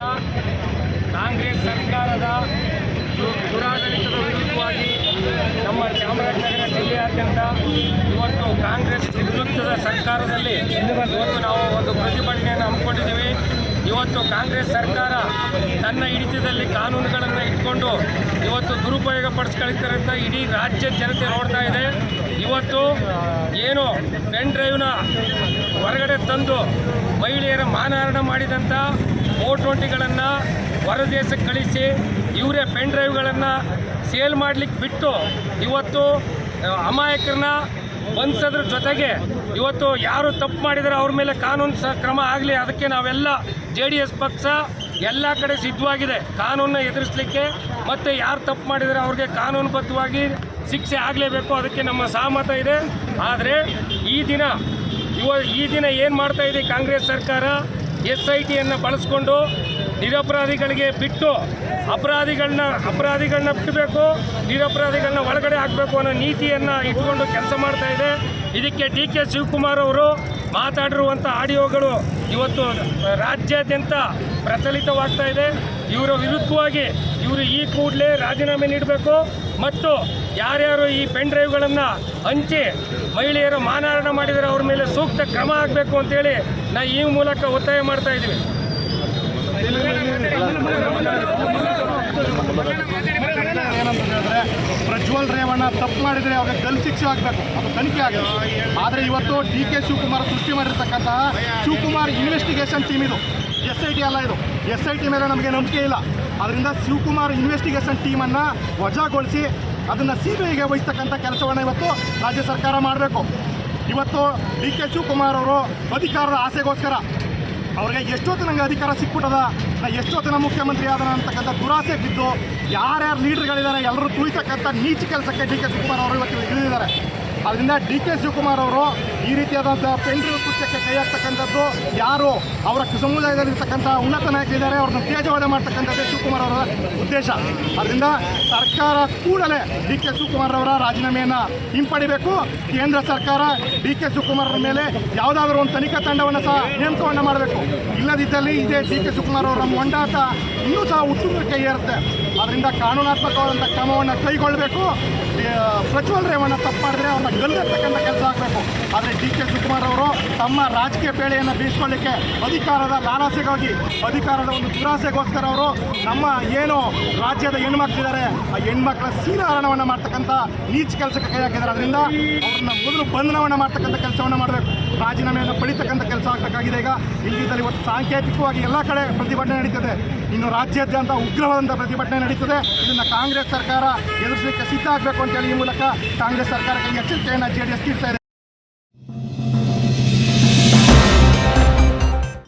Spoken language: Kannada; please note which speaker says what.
Speaker 1: ಕಾಂಗ್ರೆಸ್ ಸರ್ಕಾರದ ದುರಾಡಳಿತದ ವಿರುದ್ಧವಾಗಿ ನಮ್ಮ ಚಾಮರಾಜನಗರ ಜಿಲ್ಲೆಯಾದ್ಯಂತ ಇವತ್ತು ಕಾಂಗ್ರೆಸ್ ವಿರುದ್ಧದ ಸರ್ಕಾರದಲ್ಲಿ ಇವತ್ತು ನಾವು ಒಂದು ಪ್ರತಿಭಟನೆಯನ್ನು ಹಮ್ಮಿಕೊಂಡಿದ್ದೀವಿ. ಇವತ್ತು ಕಾಂಗ್ರೆಸ್ ಸರ್ಕಾರ ತನ್ನ ಹಿಡಿತದಲ್ಲಿ ಕಾನೂನುಗಳನ್ನು ಇಟ್ಕೊಂಡು ಇವತ್ತು ದುರುಪಯೋಗ ಪಡಿಸ್ಕೊಳ್ತಾರೆ ಅಂತ ಇಡೀ ರಾಜ್ಯದ ಜನತೆ ನೋಡ್ತಾ ಇದೆ. ಇವತ್ತು ಏನು ಪೆನ್ ಡ್ರೈವ್ನ ಹೊರಗಡೆ ತಂದು ಮಹಿಳೆಯರ ಮಾನಹಾರ ಮಾಡಿದಂಥ 420ಗಳನ್ನು ಹೊರದೇಶಕ್ಕೆ ಕಳಿಸಿ ಇವರೇ ಪೆನ್ ಡ್ರೈವ್ಗಳನ್ನು ಸೇಲ್ ಮಾಡಲಿಕ್ಕೆ ಬಿಟ್ಟು ಇವತ್ತು ಅಮಾಯಕರನ್ನ ಬಂಧಿಸೋದ್ರ ಜೊತೆಗೆ ಇವತ್ತು ಯಾರು ತಪ್ಪು ಮಾಡಿದರೆ ಅವ್ರ ಮೇಲೆ ಕಾನೂನು ಕ್ರಮ ಆಗಲಿ, ಅದಕ್ಕೆ ನಾವೆಲ್ಲ JDS ಪಕ್ಷ ಎಲ್ಲ ಕಡೆ ಸಿದ್ಧವಾಗಿದೆ ಕಾನೂನನ್ನ ಎದುರಿಸಲಿಕ್ಕೆ. ಮತ್ತು ಯಾರು ತಪ್ಪು ಮಾಡಿದರೆ ಅವ್ರಿಗೆ ಕಾನೂನುಬದ್ಧವಾಗಿ ಶಿಕ್ಷೆ ಆಗಲೇಬೇಕು, ಅದಕ್ಕೆ ನಮ್ಮ ಸಹಮತ ಇದೆ. ಆದರೆ ಈ ದಿನ ಏನು ಮಾಡ್ತಾ ಇದೆ ಕಾಂಗ್ರೆಸ್ ಸರ್ಕಾರ, SITಯನ್ನು ಬಳಸ್ಕೊಂಡು ನಿರಪರಾಧಿಗಳಿಗೆ ಬಿಟ್ಟು ಅಪರಾಧಿಗಳನ್ನ ಬಿಡಬೇಕು, ನಿರಪರಾಧಿಗಳನ್ನ ಒಳಗಡೆ ಹಾಕಬೇಕು ಅನ್ನೋ ನೀತಿಯನ್ನು ಇಟ್ಕೊಂಡು ಕೆಲಸ ಮಾಡ್ತಾ ಇದೆ. ಇದಕ್ಕೆ DK ಶಿವಕುಮಾರ್ ಅವರು ಮಾತಾಡಿರುವಂಥ ಆಡಿಯೋಗಳು ಇವತ್ತು ರಾಜ್ಯಾದ್ಯಂತ ಪ್ರಚಲಿತವಾಗ್ತಾ ಇದೆ. ಇವರ ವಿರುದ್ಧವಾಗಿ ಇವರು ಈ ಕೂಡಲೇ ರಾಜೀನಾಮೆ ನೀಡಬೇಕು ಮತ್ತು ಯಾರ್ಯಾರು ಈ ಪೆನ್ ಡ್ರೈವ್ಗಳನ್ನು ಹಂಚಿ ಮಹಿಳೆಯರ ಮಾನಹಾರ ಮಾಡಿದರೆ ಅವ್ರ ಮೇಲೆ ಸೂಕ್ತ ಕ್ರಮ ಆಗಬೇಕು ಅಂತೇಳಿ ನಾವು ಈ ಮೂಲಕ ಒತ್ತಾಯ ಮಾಡ್ತಾ ಇದ್ದೀವಿ.
Speaker 2: ಏನಂತಂದರೆ ಪ್ರಜ್ವಲ್ ರೇವಣ್ಣ ತಪ್ಪು ಮಾಡಿದರೆ ಅವ್ರಿಗೆ ಗಲ್ಲು ಶಿಕ್ಷೆ ಆಗಬೇಕು, ಅದು ತನಿಖೆ ಆಗಿದೆ. ಆದರೆ ಇವತ್ತು DK ಶಿವಕುಮಾರ್ ಸೃಷ್ಟಿ ಮಾಡಿರ್ತಕ್ಕಂತಹ ಶಿವಕುಮಾರ್ ಇನ್ವೆಸ್ಟಿಗೇಷನ್ ಟೀಮ್ ಇದು, SIT ಅಲ್ಲ. ಇದು SIT ಮೇಲೆ ನಮಗೆ ನಂಬಿಕೆ ಇಲ್ಲ. ಅದರಿಂದ ಶಿವಕುಮಾರ್ ಇನ್ವೆಸ್ಟಿಗೇಷನ್ ಟೀಮನ್ನು ವಜಾಗೊಳಿಸಿ ಅದನ್ನು CBIಗೆ ವಹಿಸ್ತಕ್ಕಂಥ ಕೆಲಸವನ್ನು ಇವತ್ತು ರಾಜ್ಯ ಸರ್ಕಾರ ಮಾಡಬೇಕು. ಇವತ್ತು DK ಶಿವಕುಮಾರ್ ಅವರು ಅಧಿಕಾರದ ಆಸೆಗೋಸ್ಕರ ಅವ್ರಿಗೆ ಎಷ್ಟೊತ್ತು ನನಗೆ ಅಧಿಕಾರ ಸಿಕ್ಬಿಟ್ಟದ, ನಾ ಎಷ್ಟೊತ್ತಿನ ಮುಖ್ಯಮಂತ್ರಿ ಆದನ ಅಂತಕ್ಕಂಥ ದುರಾಸೆ ಬಿದ್ದು ಯಾರ್ಯಾರು ಲೀಡರ್ಗಳಿದ್ದಾರೆ ಎಲ್ಲರೂ ತುಳಿತಕ್ಕಂಥ ನೀಚ ಕೆಲಸಕ್ಕೆ DK ಶಿವಕುಮಾರ್ ಅವರು ಇವತ್ತು ಇಳಿದಿದ್ದಾರೆ. ಅದರಿಂದ DK ಶಿವಕುಮಾರ್ ಅವರು ಈ ರೀತಿಯಾದಂಥ ಪೆನ್ ಡ್ರೈವ್ ಕೃತ್ಯಕ್ಕೆ ಕೈ ಹಾಕ್ತಕ್ಕಂಥದ್ದು ಯಾರು ಅವರ ಸಮುದಾಯದಲ್ಲಿರ್ತಕ್ಕಂಥ ಉನ್ನತ ನಾಯಕರಿದ್ದಾರೆ ಅವ್ರನ್ನ ತೇಜವಾದ ಮಾಡ್ತಕ್ಕಂಥದ್ದೇ ಶಿವಕುಮಾರ್ ಅವರ ಉದ್ದೇಶ. ಅದರಿಂದ ಸರ್ಕಾರ ಕೂಡಲೇ DK ಶಿವಕುಮಾರ್ ಅವರ ರಾಜೀನಾಮೆಯನ್ನು ಹಿಂಪಡಿಬೇಕು. ಕೇಂದ್ರ ಸರ್ಕಾರ DK ಶಿವಕುಮಾರ್ ಮೇಲೆ ಯಾವುದಾದ್ರೂ ಒಂದು ತನಿಖಾ ತಂಡವನ್ನು ಸಹ ನೇಮಕವನ್ನು ಮಾಡಬೇಕು. ಇಲ್ಲದಿದ್ದಲ್ಲಿ ಇದೇ DK ಶಿವಕುಮಾರ್ ಅವರ ಮೊಂಡಾಟ ಇನ್ನೂ ಸಹ ಉತ್ತುಂಗಕ್ಕೆ ಏರುತ್ತೆ. ಅದರಿಂದ ಕಾನೂನಾತ್ಮಕವಾದಂಥ ಕ್ರಮವನ್ನು ಕೈಗೊಳ್ಳಬೇಕು. ಪ್ರಜ್ವಲ್ ರೇವಣ್ಣ ತಪ್ಪು ಮಾಡಿದ್ರೆ ಅವ್ರನ್ನ ಗಲ್ಲೆತ್ತಕ್ಕಂಥ ಕೆಲಸ ಆಗಬೇಕು. ಆದರೆ DK ಶಿವಕುಮಾರ್ ಅವರು ತಮ್ಮ ರಾಜಕೀಯ ಬೇಳೆಯನ್ನು ಬೀಸ್ಕೊಳ್ಳಿಕ್ಕೆ ಅಧಿಕಾರದ ಲಾಲಾಸೆಗಾಗಿ, ಅಧಿಕಾರದ ಒಂದು ದುರಾಸೆಗೋಸ್ಕರ ಅವರು ನಮ್ಮ ಏನು ರಾಜ್ಯದ ಹೆಣ್ಮಕ್ಳಿದ್ದಾರೆ ಆ ಹೆಣ್ಮಕ್ಳ ಸೀಲಹರಣವನ್ನು ಮಾಡ್ತಕ್ಕಂಥ ನೀಚ ಕೆಲಸಕ್ಕೆ ಕೈ ಹಾಕಿದ್ದಾರೆ. ಅದರಿಂದ ಅವ್ರನ್ನ ಮೊದಲು ಬಂಧನವನ್ನು ಮಾಡ್ತಕ್ಕಂಥ ಕೆಲಸವನ್ನು ಮಾಡಬೇಕು, ರಾಜೀನಾಮೆಯನ್ನು ಪಡಿತಕ್ಕಂಥ ಕೆಲಸ ಆಗಬೇಕಾಗಿದೆ. ಈಗ ಇಲ್ಲಿದ್ದಲ್ಲಿ ಇವತ್ತು ಸಾಂಕೇತಿಕವಾಗಿ ಎಲ್ಲ ಕಡೆ ಪ್ರತಿಭಟನೆ ನಡೀತದೆ, ಇನ್ನು ರಾಜ್ಯಾದ್ಯಂತ ಉಗ್ರವಾದಂಥ ಪ್ರತಿಭಟನೆ ನಡೀತದೆ. ಇದನ್ನು ಕಾಂಗ್ರೆಸ್ ಸರ್ಕಾರ ಎದುರಿಸಲಿಕ್ಕೆ ಸಿದ್ಧ ಆಗಬೇಕು ಅಂತೇಳಿ ಈ ಮೂಲಕ ಕಾಂಗ್ರೆಸ್ ಸರ್ಕಾರಕ್ಕೆ ಎಚ್ಚರಿಕೆಯನ್ನು JDS ನೀಡ್ತಾ ಇದೆ.